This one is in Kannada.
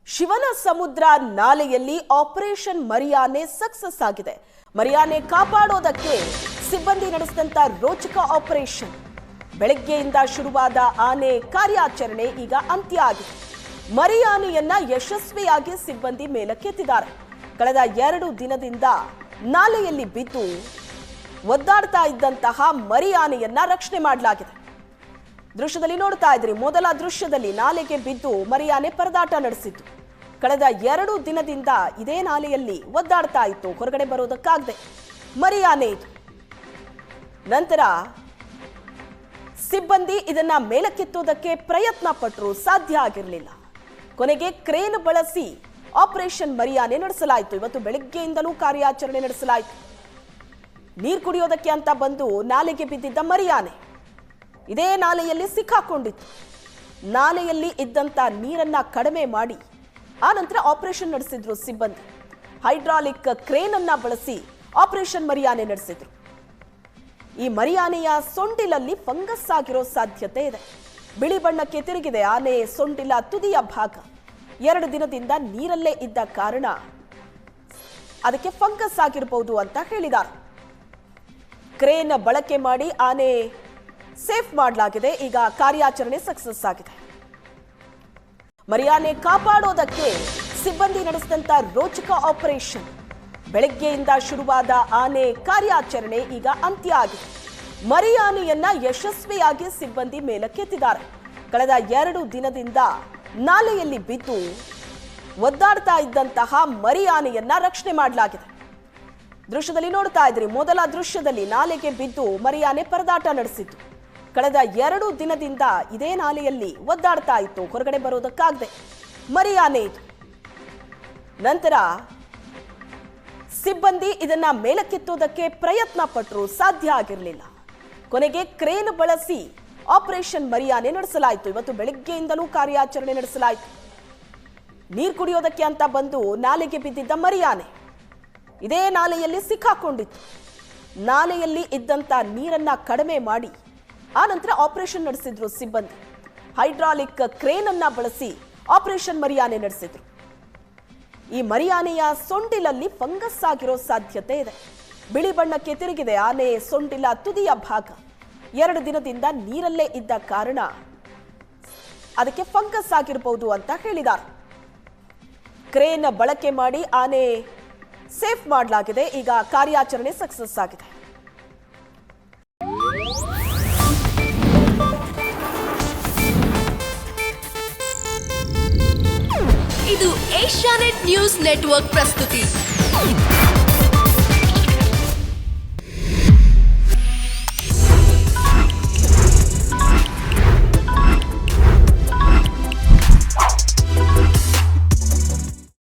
ಶಿವನ ಸಮುದ್ರ ನಾಲೆಯಲ್ಲಿ ಆಪರೇಷನ್ ಮರಿಯಾನೆ ಸಕ್ಸಸ್ ಆಗಿದೆ. ಮರಿಯಾನೆ ಕಾಪಾಡೋದಕ್ಕೆ ಸಿಬ್ಬಂದಿ ನಡೆಸಿದಂತ ರೋಚಕ ಆಪರೇಷನ್. ಬೆಳಗ್ಗೆಯಿಂದ ಶುರುವಾದ ಆನೆ ಕಾರ್ಯಾಚರಣೆ ಈಗ ಅಂತ್ಯ ಆಗಿದೆ. ಮರಿಯಾನೆಯನ್ನ ಯಶಸ್ವಿಯಾಗಿ ಸಿಬ್ಬಂದಿ ಮೇಲಕ್ಕೆತ್ತಿದ್ದಾರೆ. ಕಳೆದ 2 ದಿನದಿಂದ ನಾಲೆಯಲ್ಲಿ ಬಿದ್ದು ಒದ್ದಾಡ್ತಾ ಇದ್ದಂತಹ ಮರಿಯಾನೆಯನ್ನ ರಕ್ಷಣೆ ಮಾಡಲಾಗಿದೆ. ದೃಶ್ಯದಲ್ಲಿ ನೋಡ್ತಾ ಇದ್ರಿ, ಮೊದಲ ದೃಶ್ಯದಲ್ಲಿ ನಾಲೆಗೆ ಬಿದ್ದು ಮರಿಯಾನೆ ಪರದಾಟ ನಡೆಸಿತ್ತು. ಕಳೆದ 2 ದಿನದಿಂದ ಇದೇ ನಾಲೆಯಲ್ಲಿ ಒದ್ದಾಡ್ತಾ ಇತ್ತು, ಹೊರಗಡೆ ಬರೋದಕ್ಕಾಗದೆ ಮರಿಯಾನೆ ಇದು. ನಂತರ ಸಿಬ್ಬಂದಿ ಇದನ್ನ ಮೇಲಕ್ಕೆತ್ತೋದಕ್ಕೆ ಪ್ರಯತ್ನ ಪಟ್ಟರು, ಸಾಧ್ಯ ಆಗಿರಲಿಲ್ಲ. ಕೊನೆಗೆ ಕ್ರೇನ್ ಬಳಸಿ ಆಪರೇಷನ್ ಮರಿಯಾನೆ ನಡೆಸಲಾಯಿತು. ಇವತ್ತು ಬೆಳಗ್ಗೆಯಿಂದಲೂ ಕಾರ್ಯಾಚರಣೆ ನಡೆಸಲಾಯಿತು. ನೀರು ಕುಡಿಯೋದಕ್ಕೆ ಅಂತ ಬಂದು ನಾಲೆಗೆ ಬಿದ್ದಿದ್ದ ಮರಿಯಾನೆ ಇದೇ ನಾಲೆಯಲ್ಲಿ ಸಿಕ್ಕಾಕೊಂಡಿತ್ತು. ನಾಲೆಯಲ್ಲಿ ಇದ್ದಂತ ನೀರನ್ನ ಕಡಿಮೆ ಮಾಡಿ ಆನಂತರ ಆಪರೇಷನ್ ನಡೆಸಿದ್ರು ಸಿಬ್ಬಂದಿ. ಹೈಡ್ರಾಲಿಕ್ ಕ್ರೇನ್ ಅನ್ನ ಬಳಸಿ ಆಪರೇಷನ್ ಮರಿಯಾನೆ ನಡೆಸಿದ್ರು. ಈ ಮರಿಯಾನೆಯ ಸೊಂಡಿಲಲ್ಲಿ ಫಂಗಸ್ ಆಗಿರೋ ಸಾಧ್ಯತೆ ಇದೆ. ಬಿಳಿ ಬಣ್ಣಕ್ಕೆ ತಿರುಗಿದೆ ಆನೆ ಸೊಂಡಿಲ ತುದಿಯ ಭಾಗ. 2 ದಿನದಿಂದ ನೀರಲ್ಲೇ ಇದ್ದ ಕಾರಣ ಅದಕ್ಕೆ ಫಂಗಸ್ ಆಗಿರಬಹುದು ಅಂತ ಹೇಳಿದ್ದಾರೆ. ಕ್ರೇನ್ ಬಳಕೆ ಮಾಡಿ ಆನೆ ಸೇಫ್ ಮಾಡಲಾಗಿದೆ. ಈಗ ಕಾರ್ಯಾಚರಣೆ ಸಕ್ಸಸ್ ಆಗಿದೆ. ಮರಿಯಾನೆ ಕಾಪಾಡೋದಕ್ಕೆ ಸಿಬ್ಬಂದಿ ನಡೆಸಿದಂತ ರೋಚಕ ಆಪರೇಷನ್. ಬೆಳಗ್ಗೆಯಿಂದ ಶುರುವಾದ ಆನೆ ಕಾರ್ಯಾಚರಣೆ ಈಗ ಅಂತ್ಯ ಆಗಿದೆ. ಮರಿಯಾನೆಯನ್ನ ಯಶಸ್ವಿಯಾಗಿ ಸಿಬ್ಬಂದಿ ಮೇಲಕ್ಕೆತ್ತಿದ್ದಾರೆ. ಕಳೆದ 2 ದಿನದಿಂದ ನಾಲೆಯಲ್ಲಿ ಬಿದ್ದು ಒದ್ದಾಡ್ತಾ ಇದ್ದಂತಹ ಮರಿಯಾನೆಯನ್ನ ರಕ್ಷಣೆ ಮಾಡಲಾಗಿದೆ. ದೃಶ್ಯದಲ್ಲಿ ನೋಡ್ತಾ ಇದ್ರಿ, ಮೊದಲ ದೃಶ್ಯದಲ್ಲಿ ನಾಲೆಗೆ ಬಿದ್ದು ಮರಿಯಾನೆ ಪರದಾಟ ನಡೆಸಿತ್ತು. ಕಳೆದ 2 ದಿನದಿಂದ ಇದೇ ನಾಲೆಯಲ್ಲಿ ಒದ್ದಾಡ್ತಾ ಇತ್ತು, ಹೊರಗಡೆ ಬರೋದಕ್ಕಾಗದೆ ಮರಿಯಾನೆ ಇದು. ನಂತರ ಸಿಬ್ಬಂದಿ ಇದನ್ನ ಮೇಲಕ್ಕೆತ್ತೋದಕ್ಕೆ ಪ್ರಯತ್ನ ಪಟ್ಟರು, ಸಾಧ್ಯ ಆಗಿರಲಿಲ್ಲ. ಕೊನೆಗೆ ಕ್ರೇನ್ ಬಳಸಿ ಆಪರೇಷನ್ ಮರಿಯಾನೆ ನಡೆಸಲಾಯಿತು. ಇವತ್ತು ಬೆಳಗ್ಗೆಯಿಂದಲೂ ಕಾರ್ಯಾಚರಣೆ ನಡೆಸಲಾಯಿತು. ನೀರು ಕುಡಿಯೋದಕ್ಕೆ ಅಂತ ಬಂದು ನಾಲೆಗೆ ಬಿದ್ದಿದ್ದ ಮರಿಯಾನೆ ಇದೇ ನಾಲೆಯಲ್ಲಿ ಸಿಕ್ಕಾಕೊಂಡಿತ್ತು. ನಾಲೆಯಲ್ಲಿ ಇದ್ದಂತ ನೀರನ್ನ ಕಡಿಮೆ ಮಾಡಿ ಆನಂತರ ಆಪರೇಷನ್ ನಡೆಸಿದ್ರು ಸಿಬ್ಬಂದಿ. ಹೈಡ್ರಾಲಿಕ್ ಕ್ರೇನ್ ಅನ್ನ ಬಳಸಿ ಆಪರೇಷನ್ ಮರಿಯಾನೆ ನಡೆಸಿದ್ರು. ಈ ಮರಿಯಾನೆಯ ಸೊಂಡಿಲಲ್ಲಿ ಫಂಗಸ್ ಆಗಿರೋ ಸಾಧ್ಯತೆ ಇದೆ. ಬಿಳಿ ಬಣ್ಣಕ್ಕೆ ತಿರುಗಿದೆ ಆನೆ ಸೊಂಡಿಲ ತುದಿಯ ಭಾಗ. 2 ದಿನದಿಂದ ನೀರಲ್ಲೇ ಇದ್ದ ಕಾರಣ ಅದಕ್ಕೆ ಫಂಗಸ್ ಆಗಿರಬಹುದು ಅಂತ ಹೇಳಿದ್ದಾರೆ. ಕ್ರೇನ್ ಬಳಕೆ ಮಾಡಿ ಆನೆ ಸೇಫ್ ಮಾಡಲಾಗಿದೆ. ಈಗ ಕಾರ್ಯಾಚರಣೆ ಸಕ್ಸಸ್ ಆಗಿದೆ. ಇದು ಏಷ್ಯಾನೆಟ್ ನ್ಯೂಸ್ ನೆಟ್ವರ್ಕ್ ಪ್ರಸ್ತುತಿ.